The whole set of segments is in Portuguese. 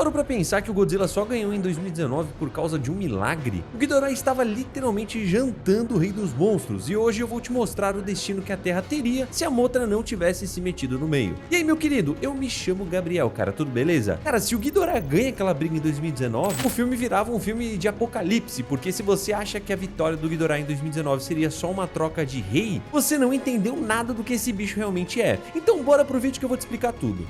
parou pra pensar que o Godzilla só ganhou em 2019 por causa de um milagre? O Ghidorah estava literalmente jantando o Rei dos Monstros, e hoje eu vou te mostrar o destino que a Terra teria se a Mothra não tivesse se metido no meio. E aí, meu querido, eu me chamo Gabriel, cara, tudo beleza? Cara, se o Ghidorah ganha aquela briga em 2019, o filme virava um filme de apocalipse, porque se você acha que a vitória do Ghidorah em 2019 seria só uma troca de rei, você não entendeu nada do que esse bicho realmente é. Então bora pro vídeo que eu vou te explicar tudo.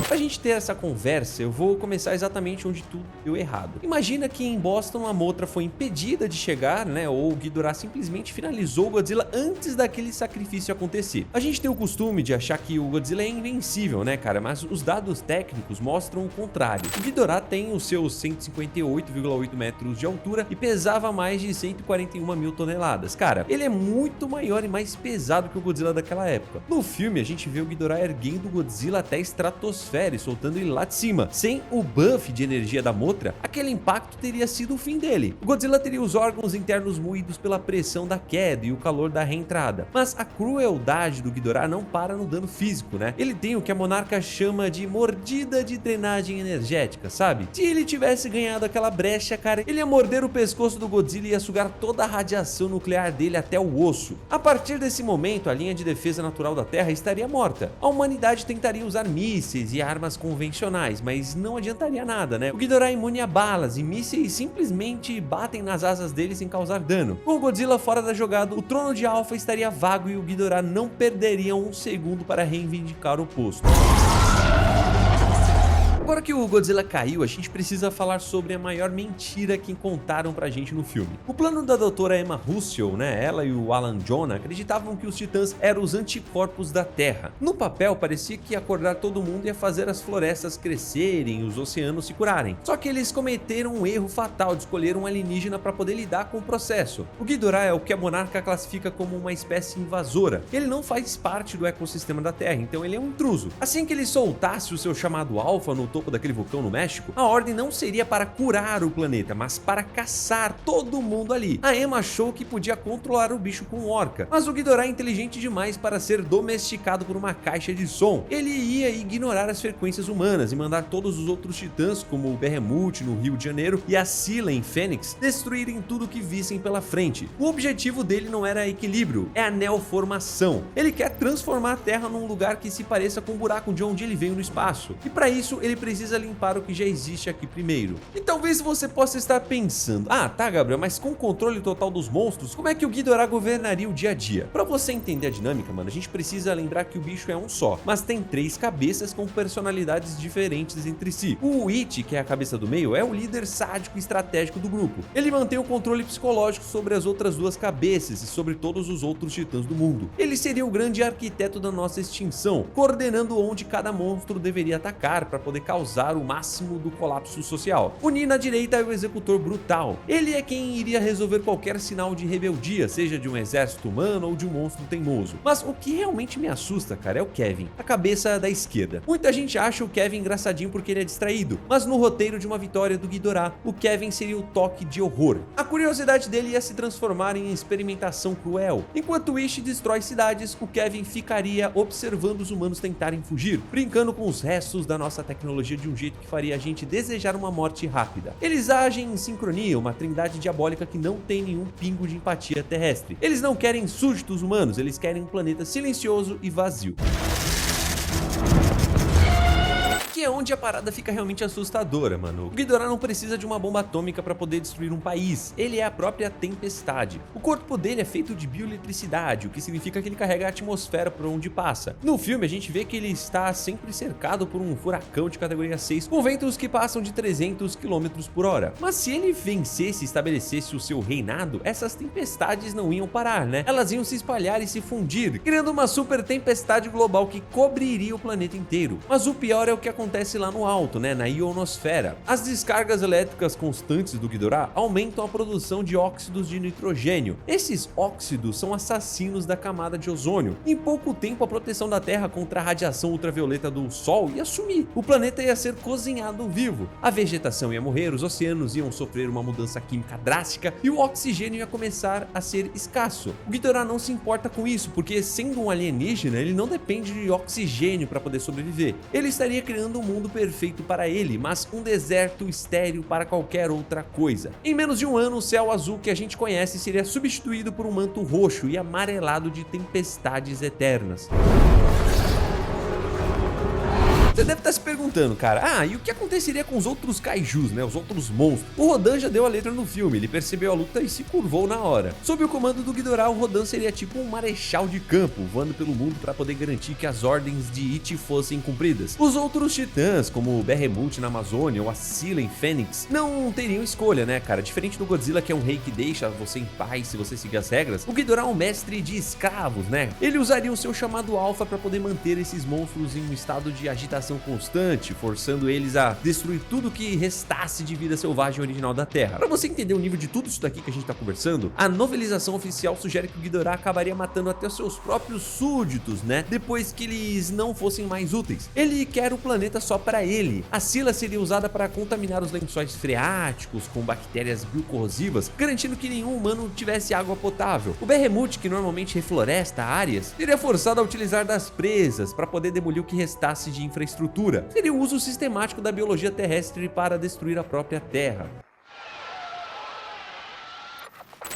Pra gente ter essa conversa, eu vou começar exatamente onde tudo deu errado. Imagina que em Boston a Mothra foi impedida de chegar, né, ou o Ghidorah simplesmente finalizou o Godzilla antes daquele sacrifício acontecer. A gente tem o costume de achar que o Godzilla é invencível, né, cara, mas os dados técnicos mostram o contrário. O Ghidorah tem os seus 158,8 metros de altura e pesava mais de 141 mil toneladas. Cara, ele é muito maior e mais pesado que o Godzilla daquela época. No filme, a gente vê o Ghidorah erguendo o Godzilla até a estratosfera e soltando ele lá de cima. Sem o buff de energia da Mothra, aquele impacto teria sido o fim dele. O Godzilla teria os órgãos internos moídos pela pressão da queda e o calor da reentrada. Mas a crueldade do Ghidorah não para no dano físico, né? Ele tem o que a Monarca chama de mordida de drenagem energética, sabe? Se ele tivesse ganhado aquela brecha, cara, ele ia morder o pescoço do Godzilla e ia sugar toda a radiação nuclear dele até o osso. A partir desse momento, a linha de defesa natural da Terra estaria morta. A humanidade tentaria usar mísseis e armas convencionais, mas não adiantaria nada, né? O Ghidorah é imune a balas e mísseis simplesmente batem nas asas dele sem causar dano. Com o Godzilla fora da jogada, o trono de Alpha estaria vago e o Ghidorah não perderia um segundo para reivindicar o posto. Agora que o Godzilla caiu, a gente precisa falar sobre a maior mentira que contaram pra gente no filme. O plano da doutora Emma Russell, né, ela e o Alan Jonah acreditavam que os titãs eram os anticorpos da Terra. No papel, parecia que ia acordar todo mundo e ia fazer as florestas crescerem e os oceanos se curarem. Só que eles cometeram um erro fatal de escolher um alienígena para poder lidar com o processo. O Ghidorah é o que a Monarca classifica como uma espécie invasora. Ele não faz parte do ecossistema da Terra, então ele é um intruso. Assim que ele soltasse o seu chamado Alpha no topo daquele vulcão no México, a ordem não seria para curar o planeta, mas para caçar todo mundo ali. A Emma achou que podia controlar o bicho com orca, mas o Ghidorah é inteligente demais para ser domesticado por uma caixa de som. Ele ia ignorar as frequências humanas e mandar todos os outros titãs, como o Behemoth no Rio de Janeiro e a Scylla em Fênix, destruírem tudo que vissem pela frente. O objetivo dele não era equilíbrio, é a neoformação. Ele quer transformar a Terra num lugar que se pareça com o buraco de onde ele veio no espaço, e para isso ele precisa limpar o que já existe aqui primeiro. E talvez você possa estar pensando: ah, tá, Gabriel, mas com o controle total dos monstros, como é que o Ghidorah governaria o dia a dia? Para você entender a dinâmica, mano, a gente precisa lembrar que o bicho é um só, mas tem 3 cabeças com personalidades diferentes entre si. O It, que é a cabeça do meio, é o líder sádico e estratégico do grupo. Ele mantém o controle psicológico sobre as outras 2 cabeças e sobre todos os outros titãs do mundo. Ele seria o grande arquiteto da nossa extinção, coordenando onde cada monstro deveria atacar para poder causar o máximo do colapso social. O Ni na direita é o executor brutal. Ele é quem iria resolver qualquer sinal de rebeldia, seja de um exército humano ou de um monstro teimoso. Mas o que realmente me assusta, cara, é o Kevin, a cabeça da esquerda. Muita gente acha o Kevin engraçadinho porque ele é distraído, mas no roteiro de uma vitória do Ghidorah, o Kevin seria o toque de horror. A curiosidade dele ia se transformar em experimentação cruel. Enquanto o Ishi destrói cidades, o Kevin ficaria observando os humanos tentarem fugir, brincando com os restos da nossa tecnologia de um jeito que faria a gente desejar uma morte rápida. Eles agem em sincronia, uma trindade diabólica que não tem nenhum pingo de empatia terrestre. Eles não querem súditos humanos, eles querem um planeta silencioso e vazio. Que é onde a parada fica realmente assustadora, mano. O Ghidorah não precisa de uma bomba atômica para poder destruir um país. Ele é a própria tempestade. O corpo dele é feito de bioeletricidade, o que significa que ele carrega a atmosfera por onde passa. No filme, a gente vê que ele está sempre cercado por um furacão de categoria 6, com ventos que passam de 300 km por hora. Mas se ele vencesse e estabelecesse o seu reinado, essas tempestades não iam parar, né? Elas iam se espalhar e se fundir, criando uma super tempestade global que cobriria o planeta inteiro. Mas o pior é o que acontece acontece lá no alto, né, na ionosfera. As descargas elétricas constantes do Ghidorah aumentam a produção de óxidos de nitrogênio. Esses óxidos são assassinos da camada de ozônio. Em pouco tempo, a proteção da Terra contra a radiação ultravioleta do Sol ia sumir. O planeta ia ser cozinhado vivo. A vegetação ia morrer, os oceanos iam sofrer uma mudança química drástica e o oxigênio ia começar a ser escasso. O Ghidorah não se importa com isso, porque sendo um alienígena, ele não depende de oxigênio para poder sobreviver. Ele estaria criando um mundo perfeito para ele, mas um deserto estéril para qualquer outra coisa. Em menos de um ano, o céu azul que a gente conhece seria substituído por um manto roxo e amarelado de tempestades eternas. Você deve estar se perguntando, cara, e o que aconteceria com os outros kaijus, né, os outros monstros? O Rodan já deu a letra no filme, ele percebeu a luta e se curvou na hora. Sob o comando do Ghidorah, o Rodan seria tipo um marechal de campo, voando pelo mundo para poder garantir que as ordens de It fossem cumpridas. Os outros titãs, como o Behemoth na Amazônia ou a Scylla em Fênix, não teriam escolha, né, cara? Diferente do Godzilla, que é um rei que deixa você em paz se você seguir as regras, o Ghidorah é um mestre de escravos, né? Ele usaria o seu chamado alfa para poder manter esses monstros em um estado de agitação constante, forçando eles a destruir tudo que restasse de vida selvagem original da Terra. Para você entender o nível de tudo isso daqui que a gente tá conversando, a novelização oficial sugere que o Ghidorah acabaria matando até os seus próprios súditos, né? Depois que eles não fossem mais úteis. Ele quer o planeta só para ele. A Scylla seria usada para contaminar os lençóis freáticos com bactérias biocorrosivas, garantindo que nenhum humano tivesse água potável. O Behemoth, que normalmente refloresta áreas, seria forçado a utilizar das presas para poder demolir o que restasse de infraestrutura. Seria o uso sistemático da biologia terrestre para destruir a própria Terra.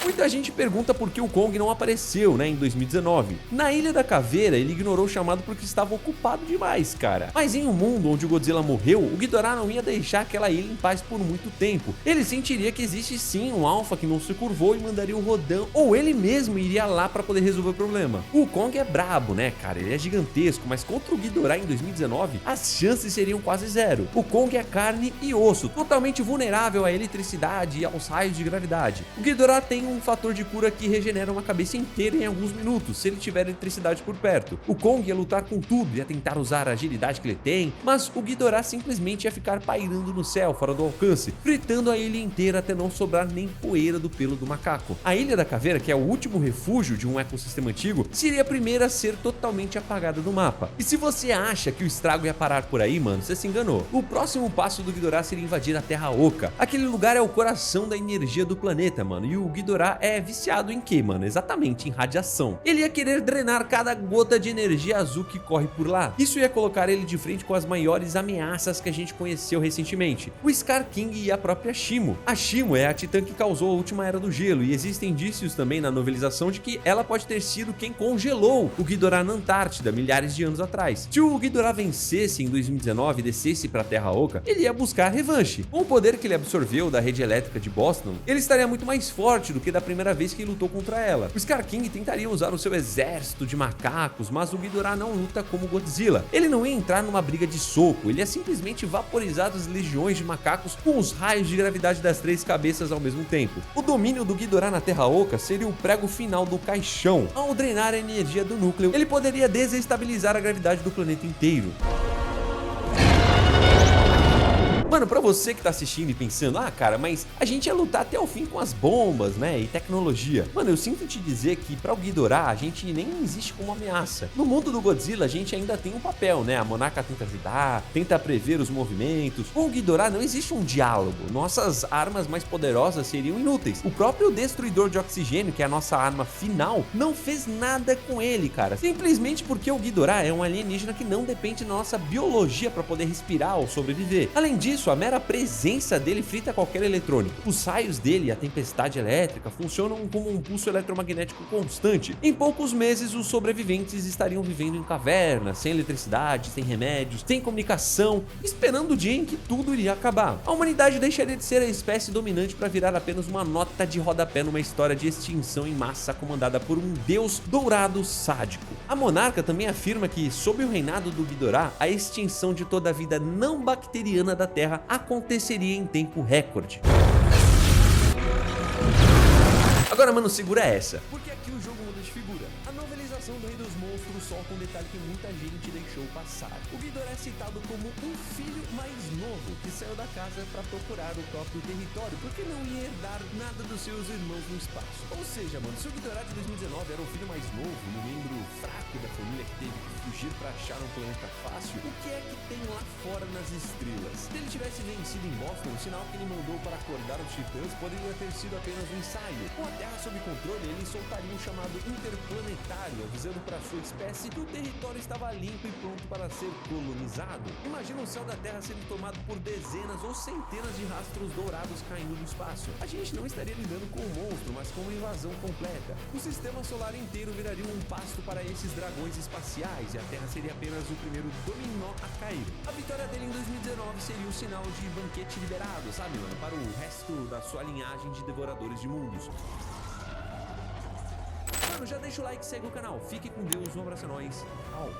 Muita gente pergunta por que o Kong não apareceu, né, em 2019. Na Ilha da Caveira, ele ignorou o chamado porque estava ocupado demais, cara. Mas em um mundo onde o Godzilla morreu, o Ghidorah não ia deixar aquela ilha em paz por muito tempo. Ele sentiria que existe sim um alfa que não se curvou e mandaria o Rodan, ou ele mesmo iria lá para poder resolver o problema. O Kong é brabo, né, cara? Ele é gigantesco, mas contra o Ghidorah em 2019, as chances seriam quase zero. O Kong é carne e osso, totalmente vulnerável à eletricidade e aos raios de gravidade. O Ghidorah tem um fator de cura que regenera uma cabeça inteira em alguns minutos, se ele tiver eletricidade por perto. O Kong ia lutar com tudo, ia tentar usar a agilidade que ele tem, mas o Ghidorah simplesmente ia ficar pairando no céu, fora do alcance, fritando a ilha inteira até não sobrar nem poeira do pelo do macaco. A Ilha da Caveira, que é o último refúgio de um ecossistema antigo, seria a primeira a ser totalmente apagada do mapa. E se você acha que o estrago ia parar por aí, mano, você se enganou. O próximo passo do Ghidorah seria invadir a Terra Oca. Aquele lugar é o coração da energia do planeta, mano, e o Ghidorah é viciado em quê, mano? Exatamente, em radiação. Ele ia querer drenar cada gota de energia azul que corre por lá. Isso ia colocar ele de frente com as maiores ameaças que a gente conheceu recentemente, o Scar King e a própria Shimo. A Shimo é a titã que causou a última era do gelo, e existem indícios também na novelização de que ela pode ter sido quem congelou o Ghidorah na Antártida milhares de anos atrás. Se o Ghidorah vencesse em 2019 e descesse para a Terra Oca, ele ia buscar revanche. Com o poder que ele absorveu da rede elétrica de Boston, ele estaria muito mais forte do que da primeira vez que lutou contra ela. O Scar King tentaria usar o seu exército de macacos, mas o Ghidorah não luta como Godzilla. Ele não ia entrar numa briga de soco, ele ia simplesmente vaporizar as legiões de macacos com os raios de gravidade das três cabeças ao mesmo tempo. O domínio do Ghidorah na Terra Oca seria o prego final do caixão. Ao drenar a energia do núcleo, ele poderia desestabilizar a gravidade do planeta inteiro. Mano, pra você que tá assistindo e pensando, cara, mas a gente ia lutar até o fim com as bombas, né, e tecnologia. Mano, eu sinto te dizer que pra o Ghidorah a gente nem existe como ameaça. No mundo do Godzilla a gente ainda tem um papel, né, a Monarca tenta ajudar, tenta prever os movimentos. Com o Ghidorah não existe um diálogo, nossas armas mais poderosas seriam inúteis. O próprio destruidor de oxigênio, que é a nossa arma final, não fez nada com ele, cara. Simplesmente porque o Ghidorah é um alienígena que não depende da nossa biologia pra poder respirar ou sobreviver. Além disso, a mera presença dele frita qualquer eletrônico. Os raios dele e a tempestade elétrica funcionam como um pulso eletromagnético constante. Em poucos meses, os sobreviventes estariam vivendo em cavernas, sem eletricidade, sem remédios, sem comunicação, esperando o dia em que tudo iria acabar. A humanidade deixaria de ser a espécie dominante para virar apenas uma nota de rodapé numa história de extinção em massa comandada por um deus dourado sádico. A monarca também afirma que, sob o reinado do Ghidorah, a extinção de toda a vida não bacteriana da Terra aconteceria em tempo recorde. Agora, mano, segura essa, porque aqui o jogo muda de figura. A novelização do Rei dos Monstros solta um detalhe que muita gente deixou passar. O Ghidorah é citado como um filho mais novo que saiu da casa para procurar o próprio território, porque não ia herdar nada dos seus irmãos no espaço. Ou seja, mano, se o Ghidorah de 2019 era o filho mais novo, um membro fraco da família que teve que fugir para achar um planeta fácil, o que é que tem lá fora nas estrelas? Se ele tivesse vencido em Boston, o sinal que ele mandou para acordar os titãs poderia ter sido apenas um ensaio. Com a Terra sob controle, ele soltaria um chamado interplanetário, avisando para sua espécie que o território estava limpo e pronto para ser colonizado. Imagina o céu da Terra sendo tomado por dezenas ou centenas de rastros dourados caindo no espaço. A gente não estaria lidando com um monstro, mas com uma invasão completa. O sistema solar inteiro viraria um pasto para esses dragões espaciais e a Terra seria apenas o primeiro dominó a cair. A vitória dele em 2019 seria o sinal de banquete liberado, sabe, mano? Para o resto da sua linhagem de devoradores de mundos. Mano, já deixa o like e segue o canal. Fique com Deus, um abraço a nós. Tchau.